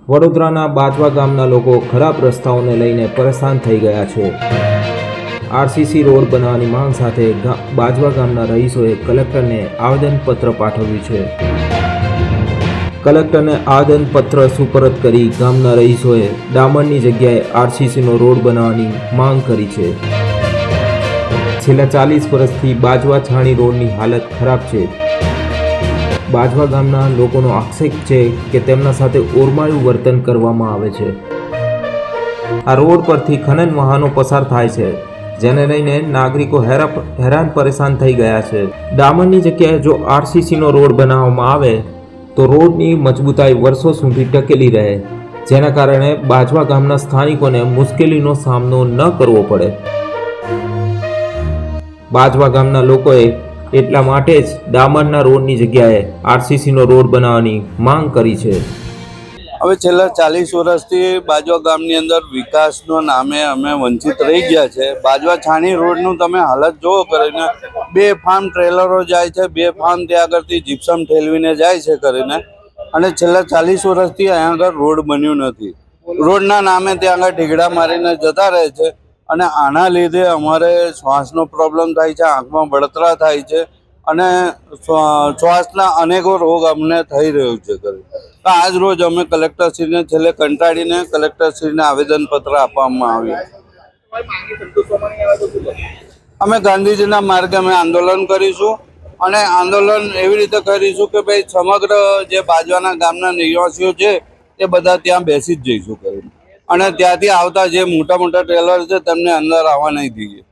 વડોદરાના બાજવા ગામના લોકો ખરાબ રસ્તાઓને લઈને પરેશાન થઈ ગયા છે। આરસીસી રોડ બનાવવાની માંગ સાથે બાજવા ગામના રહીશોએ કલેક્ટરને આવેદનપત્ર પાઠવ્યું છે। કલેક્ટરને આવેદનપત્ર સુપરત કરી ગામના રહીશોએ ડામરની જગ્યાએ આરસીસીનો રોડ બનાવવાની માંગ કરી છે। છેલ્લા 40 વર્ષથી બાજવા છાણી રોડની હાલત ખરાબ છે। બાજવા ગામના લોકોનો આક્ષેપ છે કે તેમના સાથે ઓરમાયું વર્તન કરવામાં આવે છે। આ રોડ પરથી ખનન વાહનો પસાર થાય છે, જેને લઈને નાગરિકો હેરાન પરેશાન થઈ ગયા છે। ડામરની જગ્યાએ જો આરસીસીનો રોડ બનાવવામાં આવે તો રોડની મજબૂતાઈ વર્ષો સુધી ટકેલી રહે, જેના કારણે બાજવા ગામના સ્થાનિકોને મુશ્કેલીનો સામનો ન કરવો પડે। બાજવા ગામના લોકોએ એટલા માટે જ ડામરના રોડની જગ્યાએ આરસીસીનો રોડ બનાવવાની માંગ કરી છે। હવે છેલ્લા 40 વર્ષથી બાજવા ગામની અંદર વિકાસનો નામે અમે વંચિત રહી ગયા છે। બાજવા છાણી રોડનું તમે હાલત જુઓ કરીને, 2 ફાર્મ ટ્રેલરો જાય છે, 2 ફાર્મ ત્યાં આગળથી જીપ્સમ ઠેલવીને જાય છે કરીને, અને છેલ્લા 40 વર્ષથી અહીંયા આગળ રોડ બન્યું નથી। રોડના નામે ત્યાં આગળ ઢીગડા મારીને જતા રહે છે, અને આના લીધે અમારે શ્વાસનો પ્રોબ્લેમ થાય છે, આંખમાં બળતરા થાય છે, અને શ્વાસના અનેકો રોગ અમને થઈ રહ્યો છે। તો આજ રોજ અમે કલેક્ટરશ્રીને છેલ્લે કંટાળીને કલેક્ટરશ્રીને આવેદનપત્ર આપવામાં આવ્યું। અમે ગાંધીજીના માર્ગે અમે આંદોલન કરીશું, અને આંદોલન એવી રીતે કરીશું કે ભાઈ સમગ્ર જે બાજવાના ગામના નિવાસીઓ છે એ બધા ત્યાં બેસી જ જઈશું કરીને, અને ત્યાંથી આવતા જે મોટા મોટા ટ્રેલર છે તેમને અંદર આવવા નહીં દઈએ।